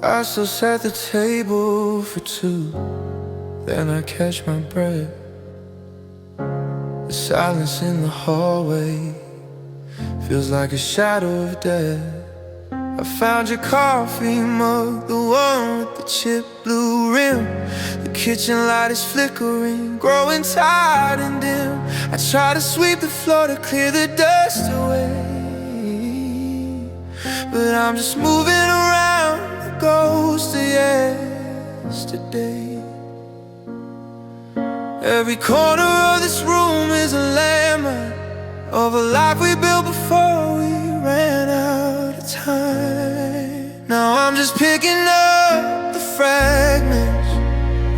I still set the table for two, then I catch my breath. The silence in the hallway feels like a shadow of death. I found your coffee mug, the one with the chipped blue rim. The kitchen light is flickering, growing tired and dim. I try to sweep the floor to clear the dust away, but I'm just moving around the ghost of yesterday. Every corner of this room is a landmark of a life we built before we ran out of time. Now I'm just picking up the fragments,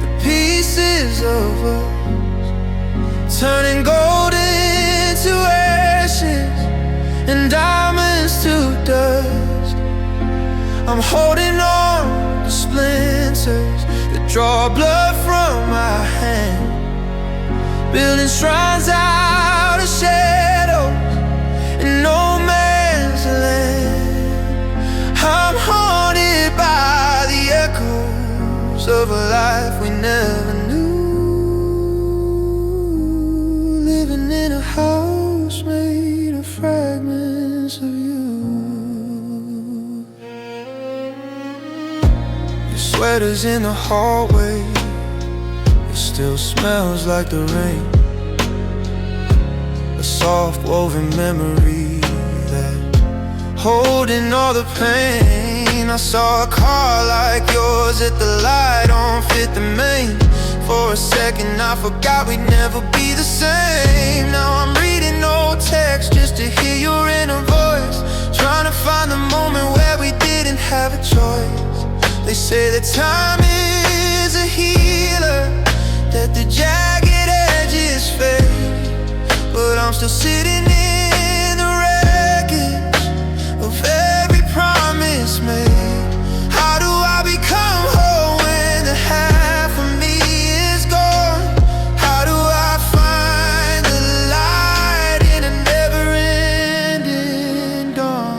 the pieces of us, turning gold into ashes and diamonds to dust. I'm holding on to splinters that draw blood from my hand, building shrines out of shadows in no man's land. I'm haunted by the echoes of a life we never knew, living in a house made of fragments of you. Your sweater's in the hallway, it still smells like the rain, a soft woven memory that holding all the pain. I saw a car like yours at the light on 5th and Main. For a second I forgot we'd never be the same. Now I'm reading old text just to hear your inner voice, trying to find the moment where we didn't have a choice. They say that time is a healer, that the jagged edges fade, but I'm still sitting in the wreckage of every promise made. How do I become whole when the half of me is gone? How do I find the light in a never-ending dawn?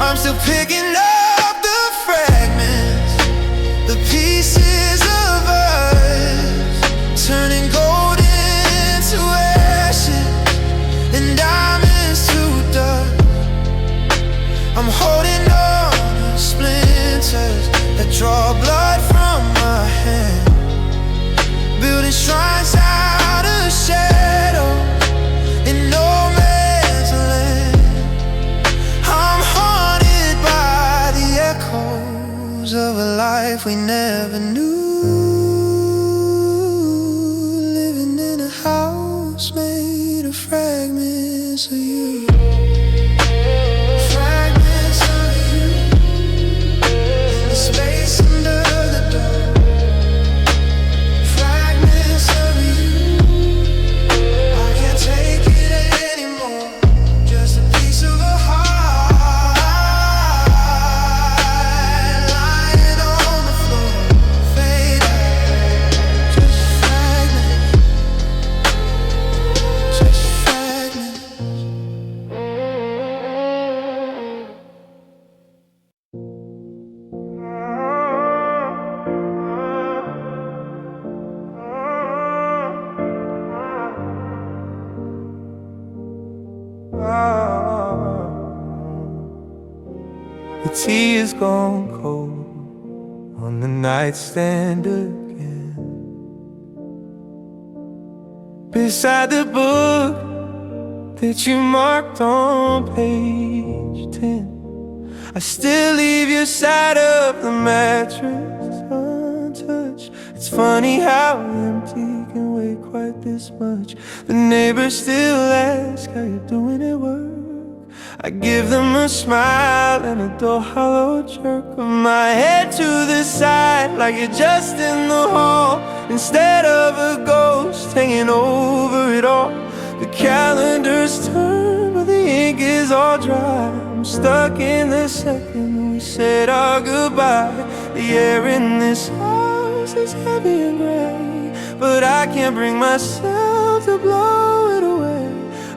I'm still picking up the fragments, the pieces of us, turning gold into ashes and diamonds to dust. I'm holding on to splinters that draw blood from my hand, building shrines out of shadow in no man's land. I'm haunted by the echoes of a life we never knew, living in a house made of fragments of you. Fragments of you, in the space under the door. Fragments of you, I can't take it anymore. Just a piece of a heart lying on the floor, fade out. Just fragments, just fragments. The tea is gone cold on the nightstand again, beside the book that you marked on page 10. I still leave your side of the mattress untouched. It's funny how empty can weigh quite this much. The neighbors still ask how you're doing at work. I give them a smile and a dull hollow jerk of my head to the side, like you're just in the hall instead of a ghost hanging over it all. The calendar's turned, but the ink is all dry. I'm stuck in the second we said our goodbye. The air in this house silence is heavy and gray, but I can't bring myself to blow it away.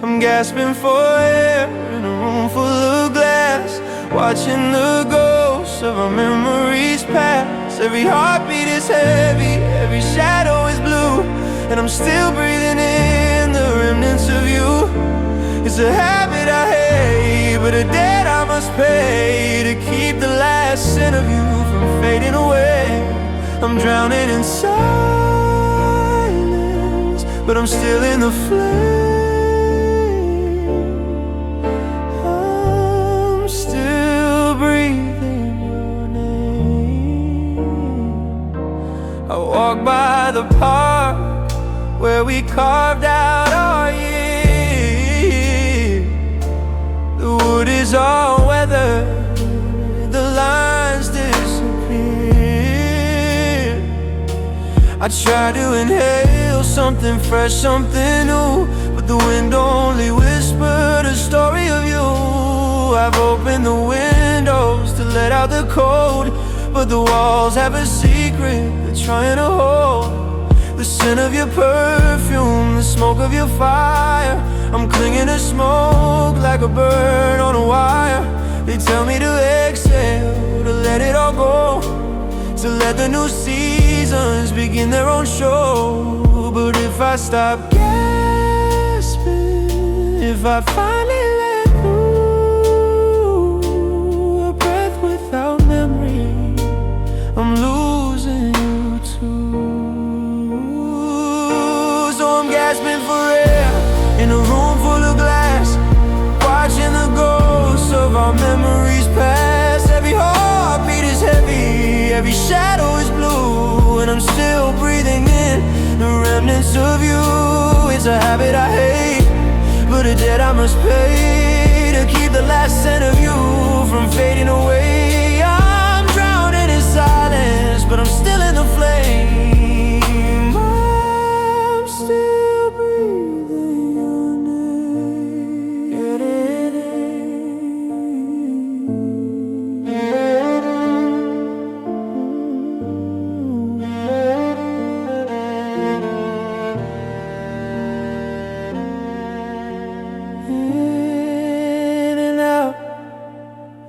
I'm gasping for air in a room full of glass, watching the ghosts of our memories pass. Every heartbeat is heavy, every shadow is blue, and I'm still breathing in the remnants of you. It's a habit I hate, but a debt I must pay to keep the last scent of you from fading away. I'm drowning in silence, but I'm still in the flame. I'm still breathing your name. I walk by the park where we carved out our years. The wood is all weathered, the lines disappear. I try to inhale something fresh, something new, but the wind only whispered a story of you. I've opened the windows to let out the cold, but the walls have a secret they're trying to hold. The scent of your perfume, the smoke of your fire. I'm clinging to smoke like a bird on a wire. They tell me to exhale, to let it all go, to let the new seasons begin their own show. But if I stop gasping, if I finally let go, a breath without memory, I'm losing you too. So I'm gasping for air in a room full of glass, watching the ghosts of our memories pass. Every heartbeat is heavy, every shadow is blue, and I'm still breathing in the remnants of you. It's a habit I hate, but a debt I must pay to keep the last scent of you from fading away. I'm drowning in silence, but I'm still in the flame. I'm still breathing your in and out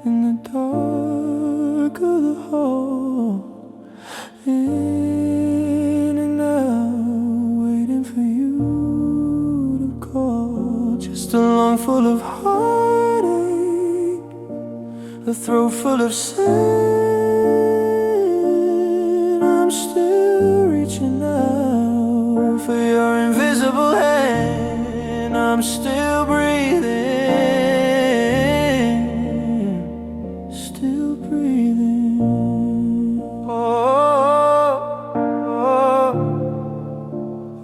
in the dark of the hall, in and out, waiting for you to call. Just a lung full of heartache, a throat full of sin. I'm still reaching out for your invisible hand. I'm still breathing, still breathing. Oh, oh,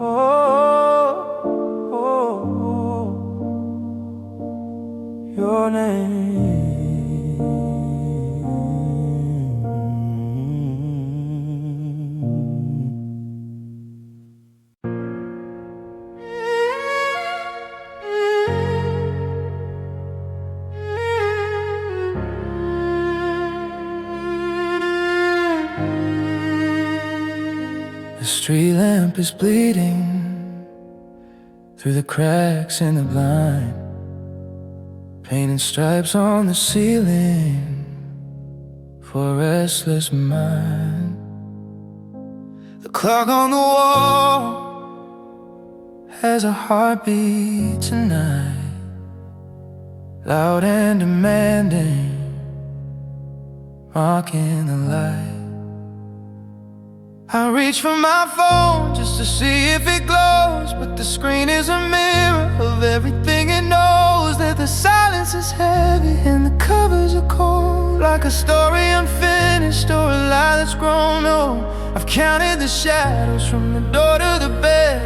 oh, oh, oh. Your name. The street lamp is bleeding through the cracks in the blind, painting stripes on the ceiling for a restless mind. The clock on the wall has a heartbeat tonight, loud and demanding, mocking the light. I reach for my phone just to see if it glows, but the screen is a mirror of everything it knows. That the silence is heavy and the covers are cold, like a story unfinished or a lie that's grown old. I've counted the shadows from the door to the bed.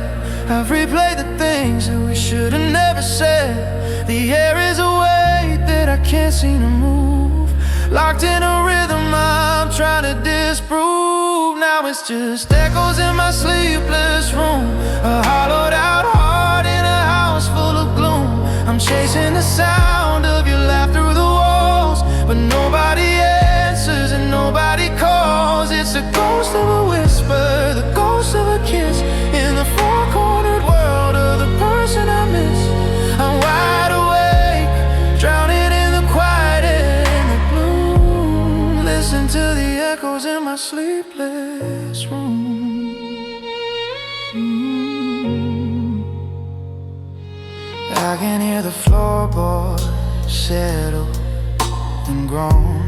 I've replayed the things that we should have never said. The air is a weight that I can't seem to move, locked in a rhythm I'm trying to disprove. Now it's just echoes in my sleepless room, a hollowed out heart in a house full of gloom. I'm chasing the sound of your laugh through the walls, but nobody answers and nobody calls. It's a ghost of a whisper sleepless room. I can hear the floorboards settle and groan,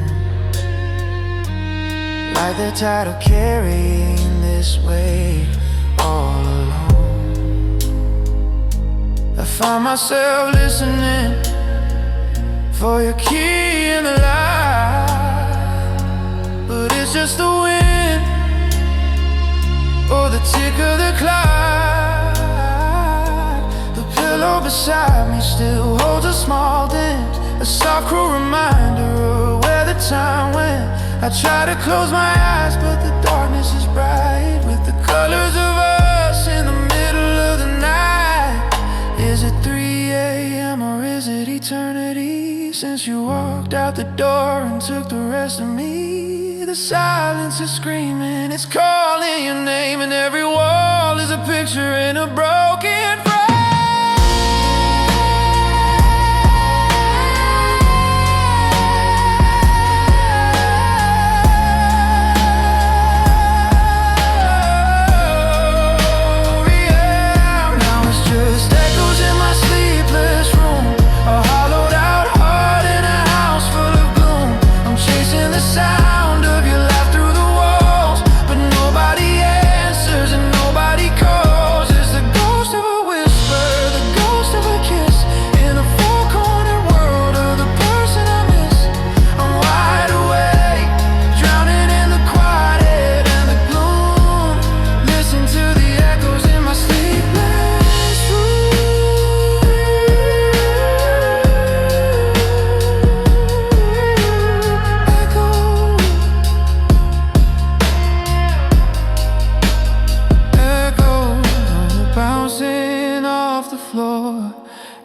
like they're tired of carrying this weight all alone. I find myself listening for your key in the light, but it's just the wind or the tick of the clock. The pillow beside me still holds a small dent, a soft, cruel reminder of where the time went. I try to close my eyes, but the darkness is bright with the colors of us in the middle of the night. Is it 3 a.m. or is it eternity since you walked out the door and took the rest of me? The silence is screaming, it's calling your name, and every wall is a picture in a broken frame.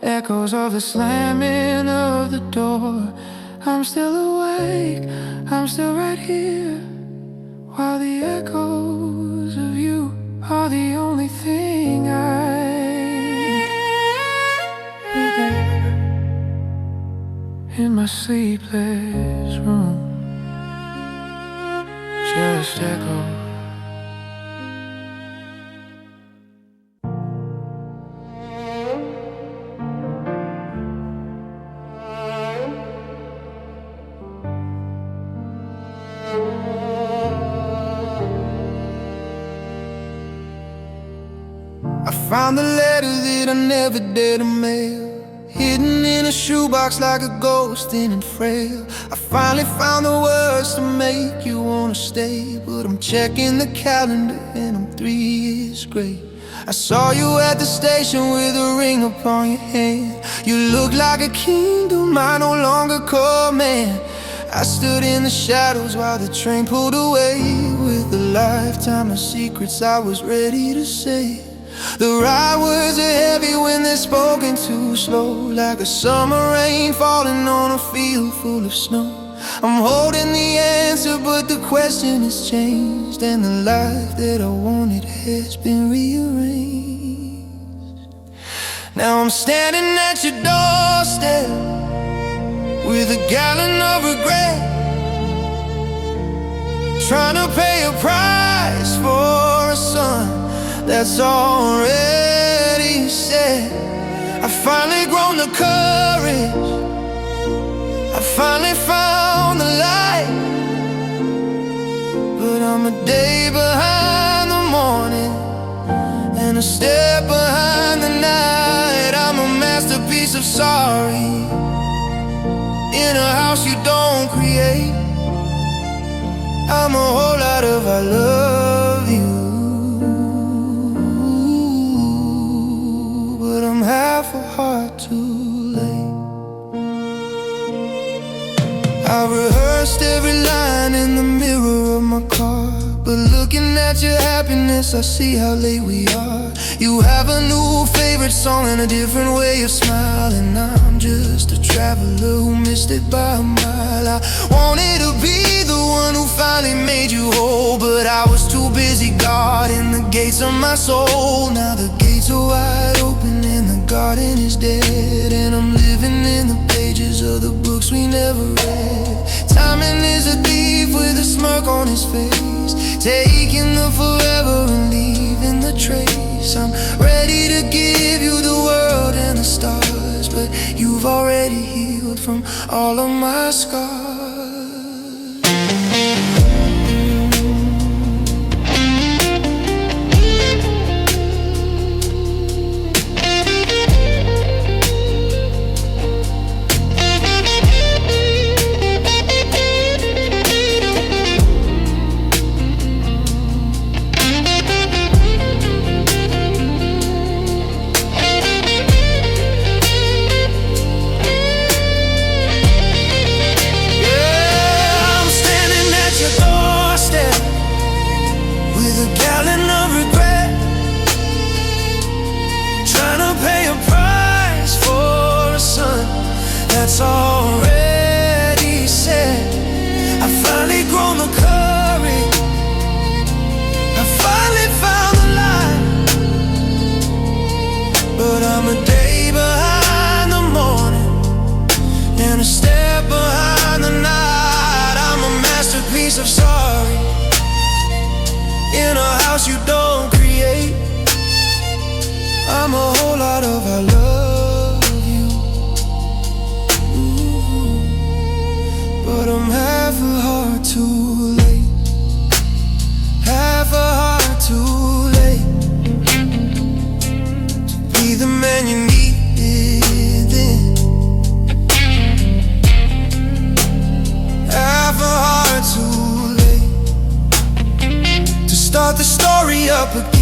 Echoes of the slamming of the door. I'm still awake, I'm still right here, while the echoes of you are the only thing I hear in my sleepless room. Just echoes. I found the letter that I never dared to mail, hidden in a shoebox like a ghost thin and frail. I finally found the words to make you wanna stay, but I'm checking the calendar and I'm 3 years great. I saw you at the station with a ring upon your hand. You looked like a kingdom I no longer command. I stood in the shadows while the train pulled away, with a lifetime of secrets I was ready to say. The right words are heavy when they're spoken too slow, like a summer rain falling on a field full of snow. I'm holding the answer, but the question has changed, and the life that I wanted has been rearranged. Now I'm standing at your doorstep with a gallon of regret, trying to pay a price for a son that's already set. I finally grown the courage, I finally found the light, but I'm a day behind the morning and a step behind the night. I'm a masterpiece of sorry in a house you don't create. I'm a whole lot of I love you, half a heart too late. I rehearsed every line in the mirror of my car, but looking at your happiness I see how late we are. You have a new favorite song and a different way of smiling. I'm just a traveler who missed it by a mile. I wanted to be the one who finally made you whole, but I was too busy guarding the gates of my soul. Now the gates are wide open and the garden is dead, and I'm living in the pages of the books we never read. Timing is a thief with a smirk on his face, taking the forever and leaving the trace. I'm ready to give you the world and the stars, but you've already healed from all of my scars. That's already said. I've finally grown the courage, I finally found the light, but I'm a day behind the morning and a step behind the night. I'm a masterpiece of sorry in a house you don't create. I'm a whole lot of I love, but I'm half a heart too late, half a heart too late to be the man you needed then. Half a heart too late to start the story up again.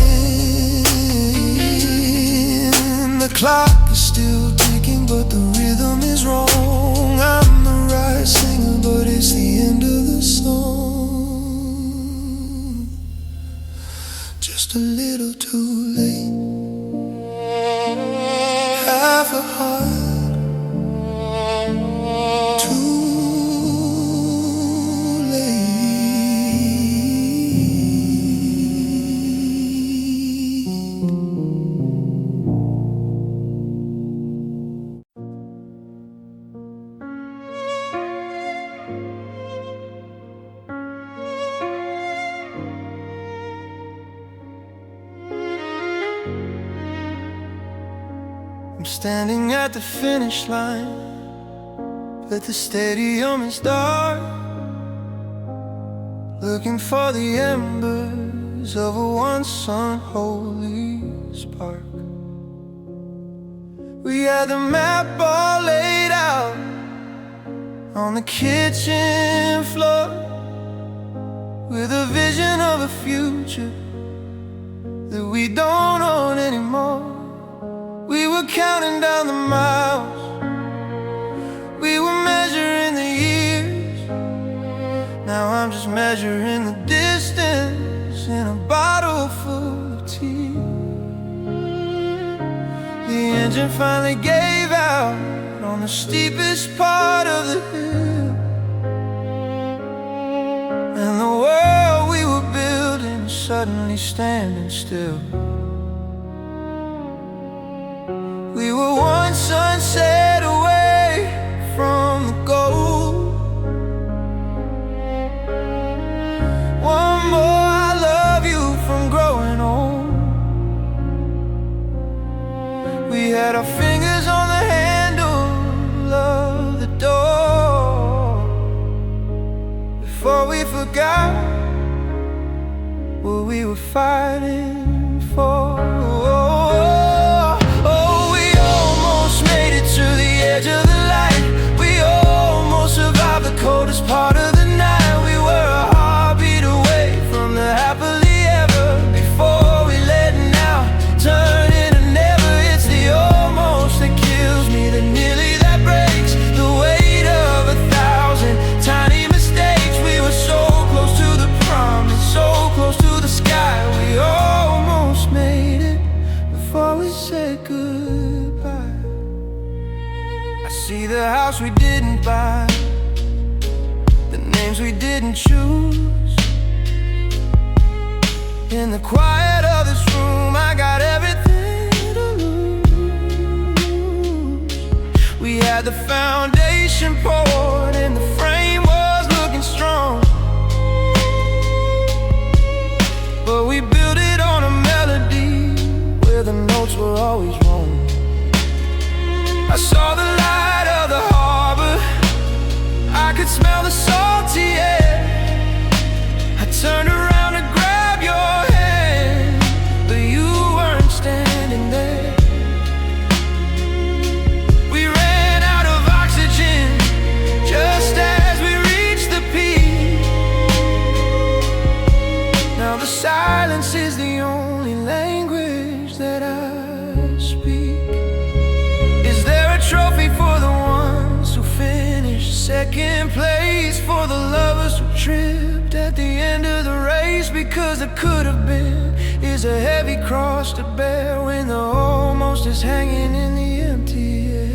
The clock is still ticking, but the rhythm is wrong. I'm the right singer, but it's the end of the song. Just a little too late. Half a heart too late. I'm standing at the finish line, but the stadium is dark, looking for the embers of a once unholy spark. We had the map all laid out on the kitchen floor, with a vision of a future that we don't own anymore. We were counting down the miles, we were measuring the years. Now I'm just measuring the distance in a bottle full of tears. The engine finally gave out on the steepest part of the hill, and the world we were building is suddenly standing still. We were one sunset away from the goal. One more I love you from growing old. We had our fingers on the handle of the door before we forgot what we were fighting for. Edge of the light, we almost survived the coldest part of the night. We were a heartbeat away from the happily ever before we let now turn into never. It's the almost that kills me, the nearly that breaks the weight of 1,000 tiny mistakes. We were so close to the promise, so close to the sky. We almost made it before we said goodbye. See the house we didn't buy, the names we didn't choose. In the quiet of this room, I got everything to lose. We had the foundation poured and the frame was looking strong. always wrong. I saw the light of the harbor, I could smell the salty air. I turned around to grab your hand, but you weren't standing there. We ran out of oxygen just as we reached the peak. Now the silence is the only language that I speak. Is there a trophy for the ones who finished second place, for the lovers who tripped at the end of the race? Because the could have been is a heavy cross to bear when the almost is hanging in the empty air.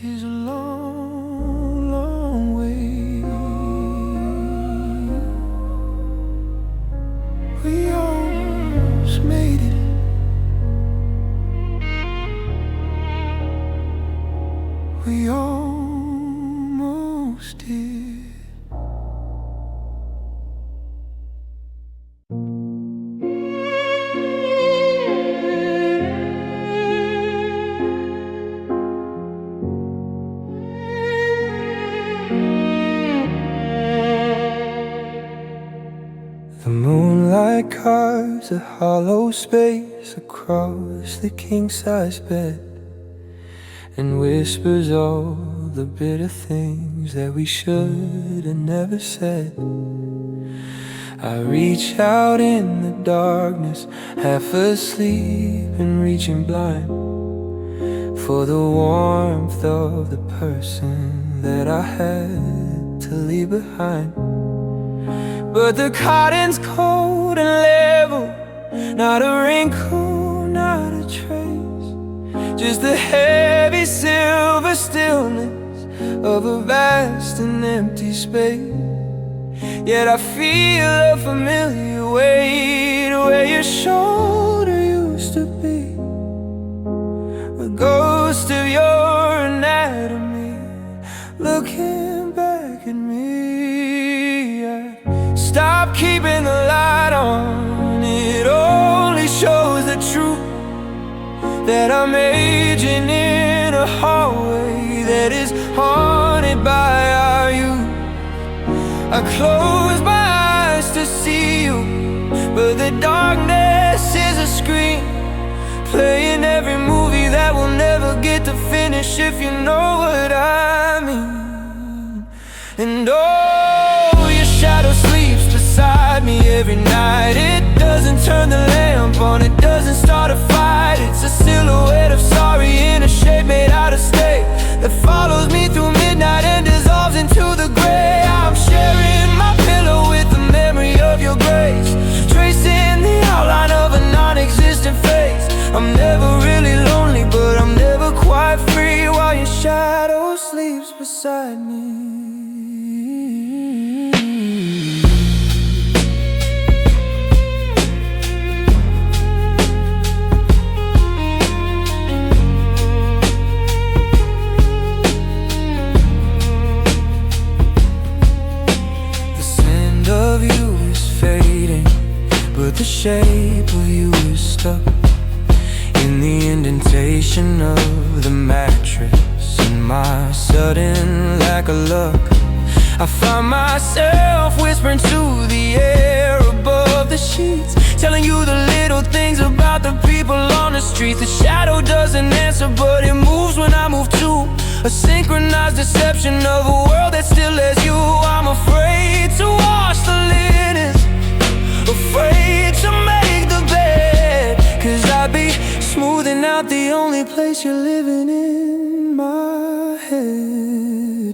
Is a long, long way. We almost made it. We almost did. The moonlight carves a hollow space across the king-size bed and whispers all the bitter things that we should have never said. I reach out in the darkness, half asleep and reaching blind for the warmth of the person that I had to leave behind. But the cotton's cold and level, not a wrinkle, not a trace, just the heavy silver stillness of a vast and empty space. Yet I feel a familiar weight where your shoulder used to be, a ghost of your anatomy looking back at me. Stop keeping the light on, it only shows the truth that I'm aging in a hallway that is haunted by our youth. I close my eyes to see you, but the darkness is a screen playing every movie that we'll never get to finish, if you know what I mean. And oh, your shadow sleeps beside me every night. It doesn't turn the lamp on, it doesn't start a fight. It's a silhouette of sorry in a shape made out of steak that follows me through midnight and dissolves into the gray. I'm sharing my pillow with the memory of your grace, tracing the outline of a non-existent face. I'm never really lonely, but I'm never quite free while your shadow sleeps beside me. shape of you is stuck in the indentation of the mattress. In my sudden lack of luck, I find myself whispering to the air above the sheets, telling you the little things about the people on the street. The shadow doesn't answer, but it moves when I move too. A synchronized deception of a world that still has you. I'm afraid to wash the linens, afraid to make the bed, 'cause I'd be smoothing out the only place you're living in my head.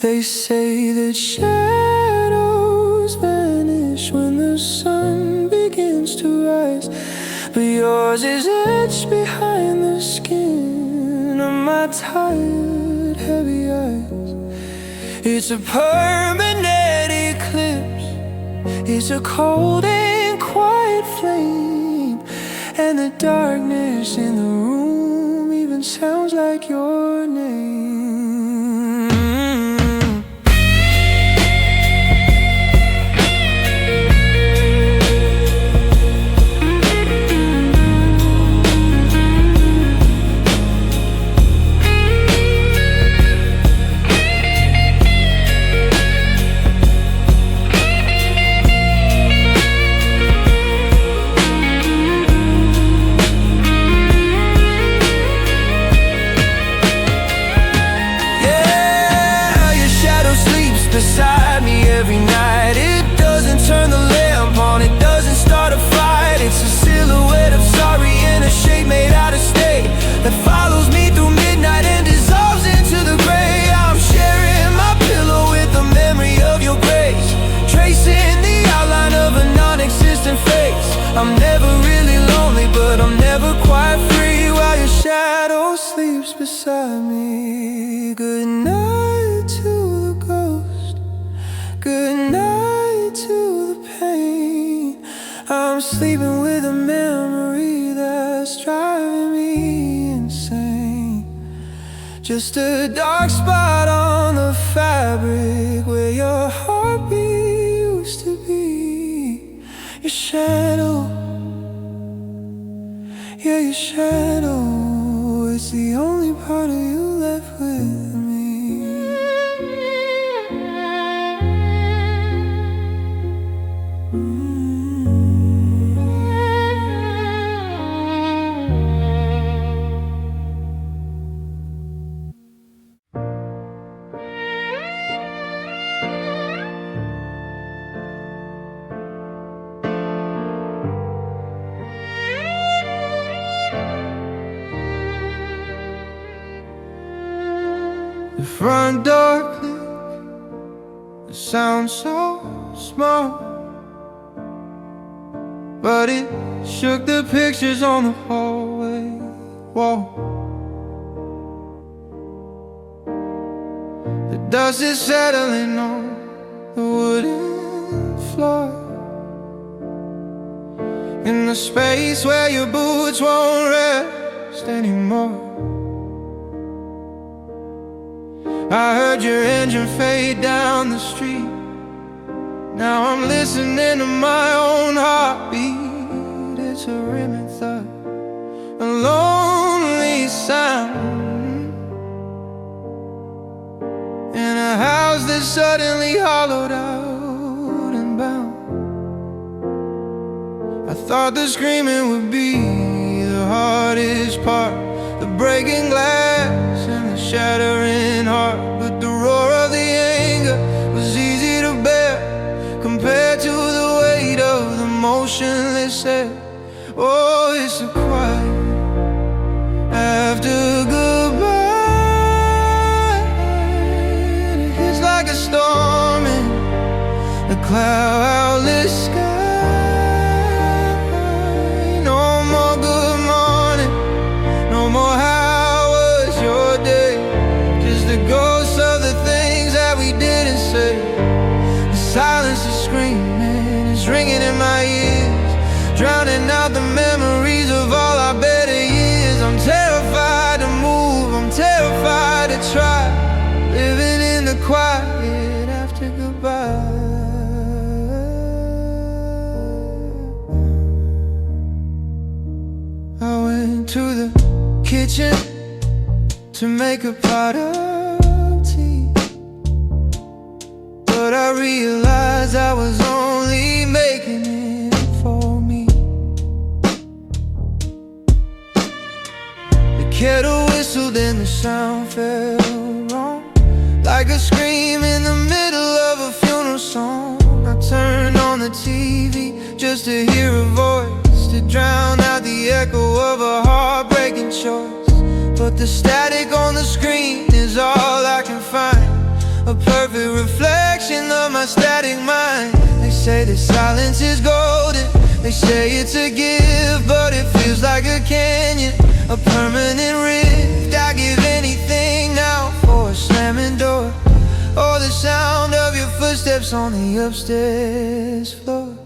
They say that shadows vanish when the sun begins to rise, but yours is etched behind the skin of my tired, heavy eyes. It's a permanent eclipse, it's a cold and quiet flame, and the darkness in the room even sounds like your name. Beside me every night, it doesn't turn the lamp on, it doesn't start a fight. It's a silhouette of sorry in a shape made out of state that follows me through midnight and dissolves into the gray. I'm sharing my pillow with the memory of your grace, tracing the outline of a non-existent face. I'm never really lonely, but I'm never quite free while your shadow sleeps beside me. Good night to the ghost, good night to the pain. I'm sleeping with a memory that's driving me insane. Just a dark spot on the fabric where your heartbeat used to be. Your shadow, yeah, your shadow, it's the only part of you left with me. The front door click, it sounds so small, but it shook the pictures on the hallway wall. The dust is settling on the wooden floor, in the space where your boots won't rest anymore. I heard your engine fade down the street. Now I'm listening to my own heartbeat. It's a rimming thud, a lonely sound, in a house that's suddenly hollowed out and bound. I thought the screaming would be the hardest part, the breaking glass and the shattering heart, but the roar of the anger was easy to bear compared to the weight of the motionless air. Oh, it's so quiet after goodbye. It hits like a storm in the cloudless sky. No more good morning, no more how was your day, just the ghosts of the things that we didn't say. The silence is screaming, it's ringing in my ears, drowning out the memories of all our better years. I'm terrified to move, I'm terrified to try, living in the quiet after goodbye. kitchen to make a pot of tea, but I realized I was only making it for me. The kettle whistled and the sound felt wrong, like a scream in the middle of a funeral song. I turned on the TV just to hear a voice to drown out the echo of a heartbreaking choice. But the static on the screen is all I can find, a perfect reflection of my static mind. They say that silence is golden, they say it's a gift, but it feels like a canyon, a permanent rift. I give anything now for a slamming door, or the sound of your footsteps on the upstairs floor.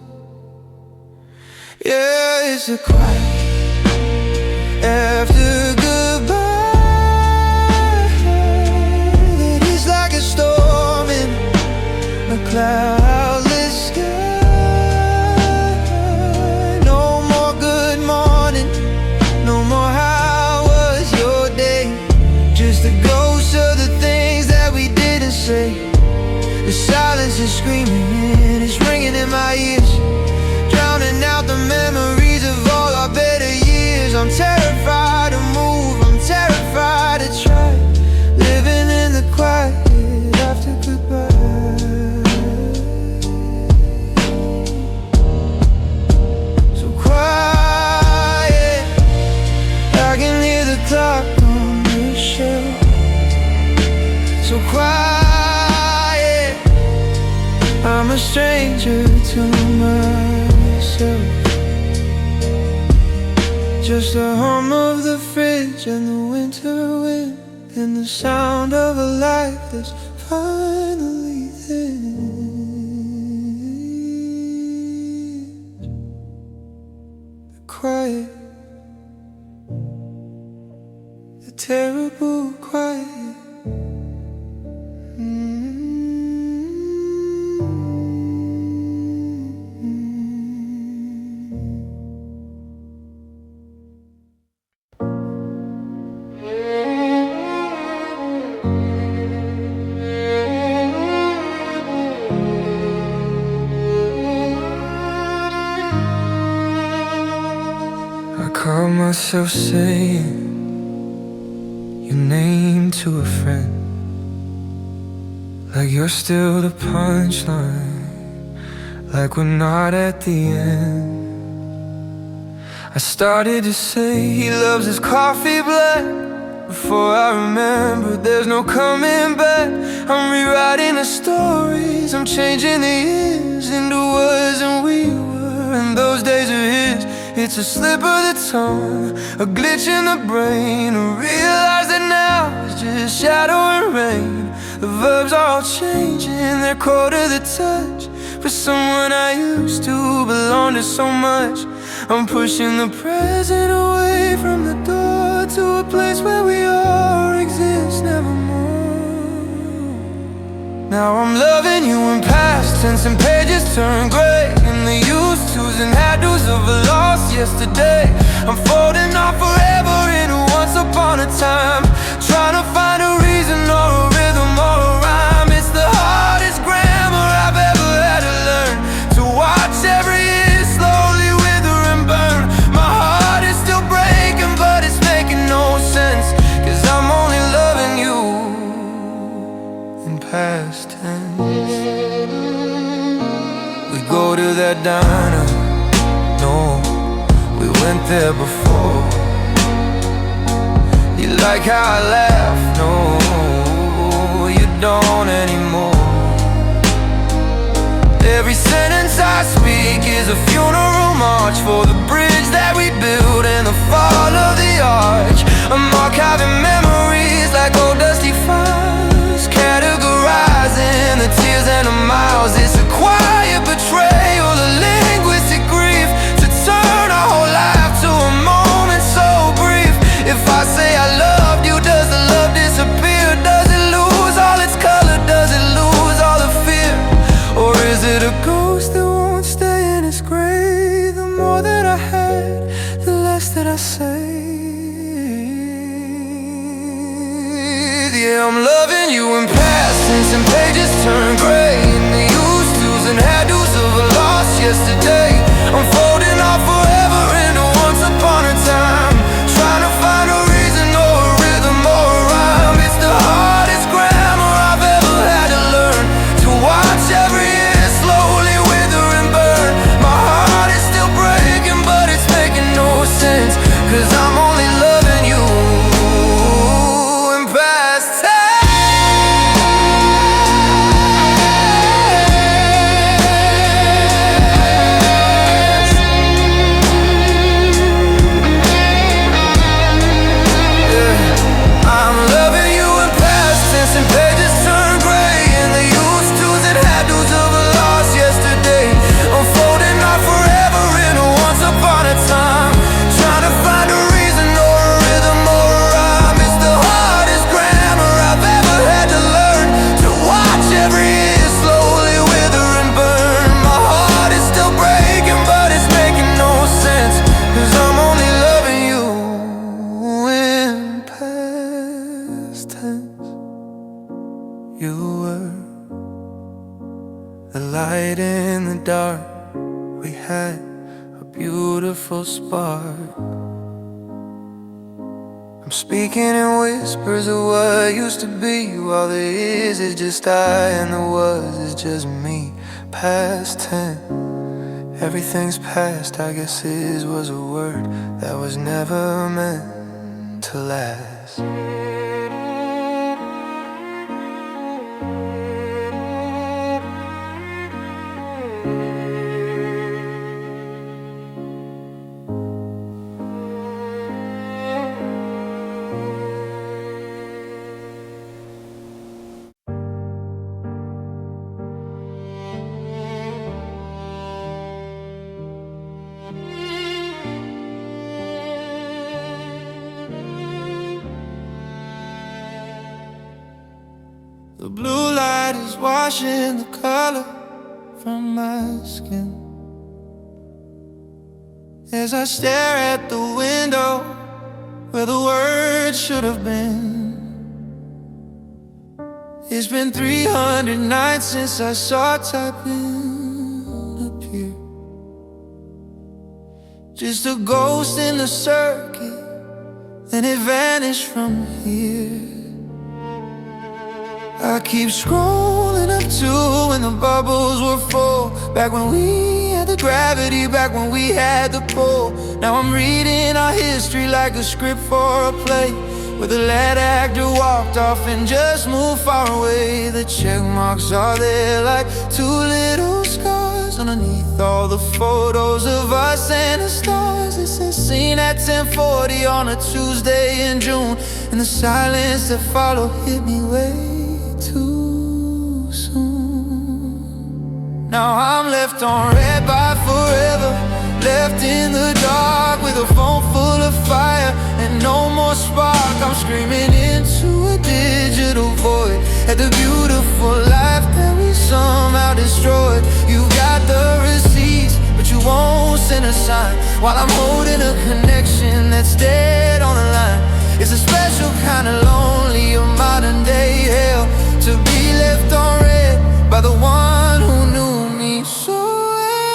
Yeah, it's a quiet after goodbye. It is like a storm in a cloudless sky. No more good morning, no more how was your day, just the ghosts of the things that we didn't say. The silence is screaming, it's ringing in my ears, drowning out the memories of all our better years. I'm terrified to move, I'm terrified to try, living in the quiet after goodbye. So quiet, I can hear the clock on the shelf. So quiet, I'm a stranger to myself. Just the hum of the fridge and the winter wind, and the sound of a life that's finally theirs. The quiet, the terrible quiet. I caught myself saying your name to a friend, like you're still the punchline, like we're not at the end. I started to say he loves his coffee black, before I remembered there's no coming back. I'm rewriting the stories, I'm changing the years into words and we were, and those days are his. It's a slip of the tongue, a glitch in the brain. I realize that now it's just shadow and rain. The verbs are all changing, they're cold to the touch. For someone I used to belong to so much, I'm pushing the present away from the door to a place where we all exist nevermore. Now I'm loving you in past tense and pages turn gray, and the used tos and had-tos of a lost yesterday. I'm folding off forever into once upon a time, trying to find a reason or a rhythm or a rhyme. It's the hardest grammar I've ever had to learn, to watch every year slowly wither and burn. My heart is still breaking, but it's making no sense, 'cause I'm only loving you in past tense. We go to that diner, no, we went there before. You like how I laugh, no, you don't anymore. Every sentence I speak is a funeral march for the bridge that we built and the fall of the arch. I'm archiving memories like old dusty files, categorizing the tears and the miles. It's a quiet betrayal, a linguistic grief, to turn our whole life to a moment so brief. If I say I loved you, does the love disappear? Does it lose all its color? Does it lose all the fear? Or is it a ghost that won't stay in its grave? The more that I had, the less that I say. the light in the dark. We had a beautiful spark. I'm speaking in whispers of what used to be, while the is just I and the was is just me. Past tense, everything's past. I guess is was a word that was never meant to last. The blue light is washing the color from my skin as I stare at the window where the words should have been. It's been 300 nights since I saw typing appear. Just a ghost in the circuit, then it vanished from here. I keep scrolling up to when the bubbles were full, back when we had the gravity, back when we had the pull. Now I'm reading our history like a script for a play, where the lead actor walked off and just moved far away. The check marks are there like two little scars underneath all the photos of us and the stars. It says seen at 10:40 on a Tuesday in June, and the silence that followed hit me way too soon. Now I'm left on red by forever, left in the dark with a phone full of fire and no more spark. I'm screaming into a digital void at the beautiful life that we somehow destroyed. You got the receipts, but you won't send a sign, while I'm holding a connection that's dead on the line. It's a special kind of lonely, a modern day hell, to be left on red by the one who knew me so well.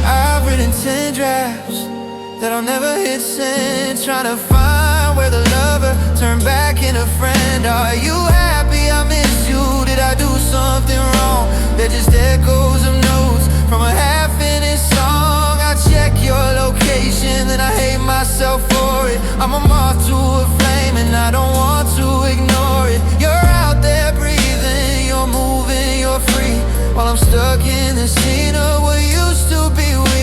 I've written 10 drafts that I'll never hit send, trying to find where the lover turned back into friend. Are you happy I miss you? Did I do something wrong? They're just echoes of notes from a half-finished song. I check your location, then I hate myself for it. I'm a moth to a flame and I don't want to ignore it. You're out there breathing, you're moving, you're free, while I'm stuck in the scene of what used to be we.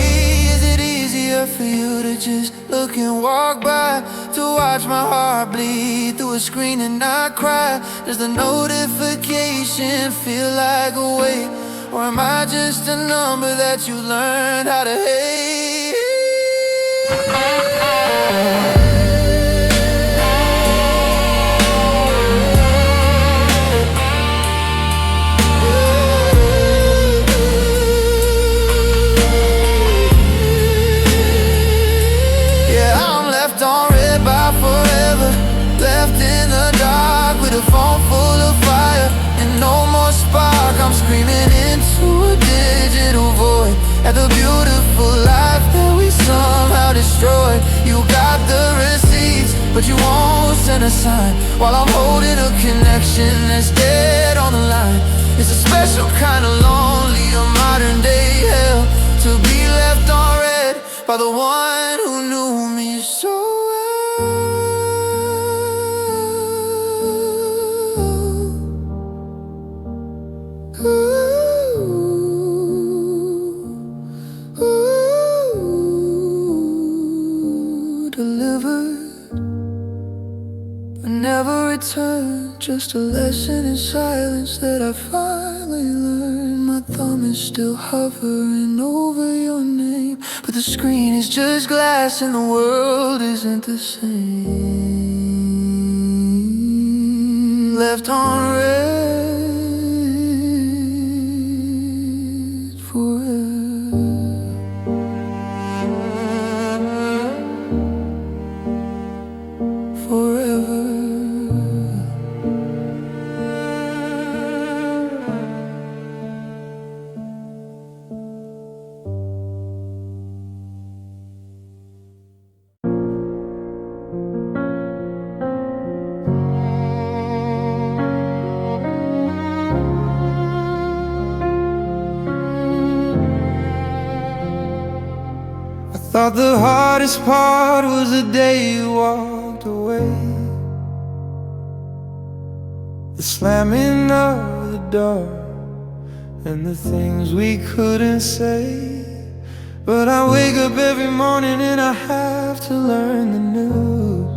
Is it easier for you to just look and walk by, to watch my heart bleed through a screen and not cry? Does the notification feel like a weight, or am I just a number that you learned how to hate? I'm screaming into a digital void at the beautiful life that we somehow destroyed. You got the receipts, but you won't send a sign, while I'm holding a connection that's dead on the line. It's a special kind of lonely, a modern day hell, to be left on red by the one who knew me so well. Delivered, but never returned. Just a lesson in silence that I finally learned. My thumb is still hovering over your name, but the screen is just glass and the world isn't the same. Left on red for Thought the hardest part was the day you walked away, the slamming of the door, and the things we couldn't say. But I wake up every morning and I have to learn the news,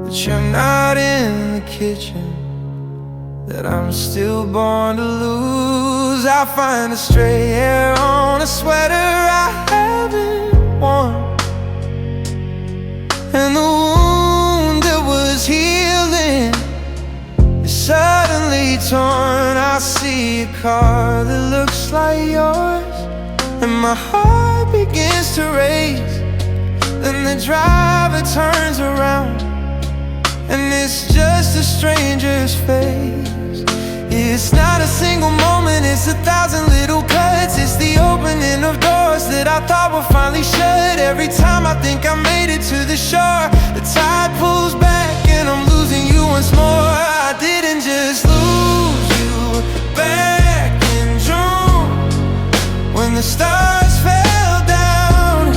that you're not in the kitchen, that I'm still born to lose. I find a stray hair on a sweater I haven't worn, and the wound that was healing is suddenly torn. I see a car that looks like yours, and my heart begins to race. Then the driver turns around, and it's just a stranger's face. It's not a single moment, it's 1,000 little cuts. It's the opening of doors that I thought were finally shut. Every time I think I made it to the shore, the tide pulls back and I'm losing you once more. I didn't just lose you back in June, when the stars fell down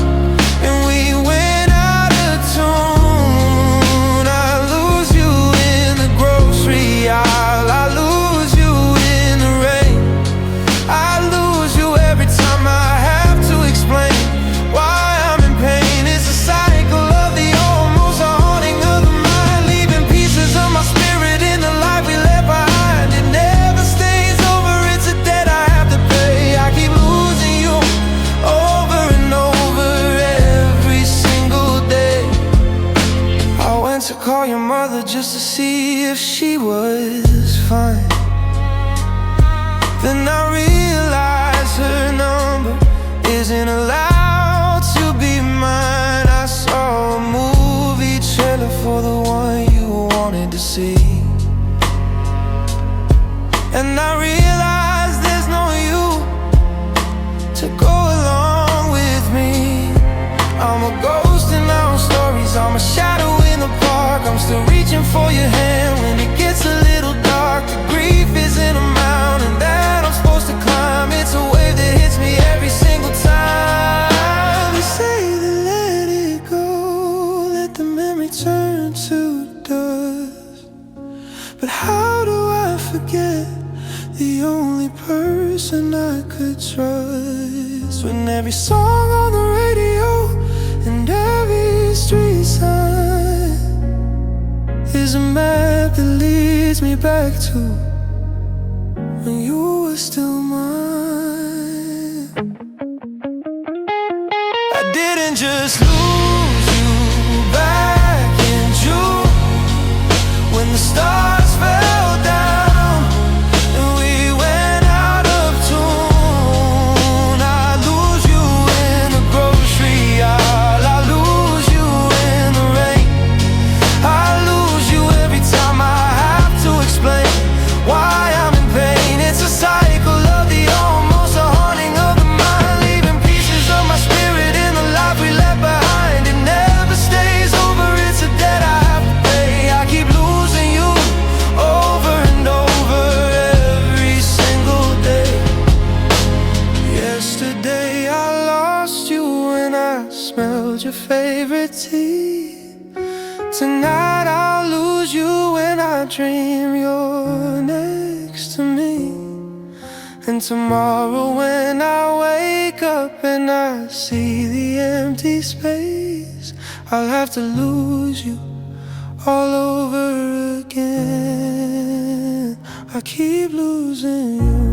and we went out of tune. I lose you in the grocery aisle, I lose you in the rain, I lose you every time I have to explain why I'm in pain. It's a cycle of the almost, a haunting of the mind, leaving pieces of my spirit in the life we left behind. It never stays over, it's a debt I have to pay. I keep losing you over and over every single day. I went to call your mother just to see if she was fine. Then I realized her number isn't allowed to be mine. I saw a movie trailer for the one you wanted to see, and I realized there's no you to go along with me. I'm a ghost in my own stories, I'm a shadow in the park. I'm still reaching for your hand when it gets a little dark. The grief isn't a mountain that I'm supposed to climb, it's a wave that hits me every single time. They say to let it go, let the memory turn to dust. But how do I forget the only person I could trust, when every song on the radio and every street sign is a map that leads me back to when you were still mine. I didn't just lose you back in June, when the stars fell down and we went out of tune. I lose you in the grocery aisle, I lose you in the rain, I lose you every time I have to explain why I'm in pain. It's a cycle of the almost, a haunting of the mind, leaving pieces of my spirit in the life we left behind. It never stays over, it's a debt I have to pay. I keep losing you over and over every single day. Yesterday I lost you when I smelled your favorite tea. Tonight I'll lose you when I dream you're next to me. And tomorrow when I wake up and I see the empty space, I'll have to lose you all over again. I keep losing you.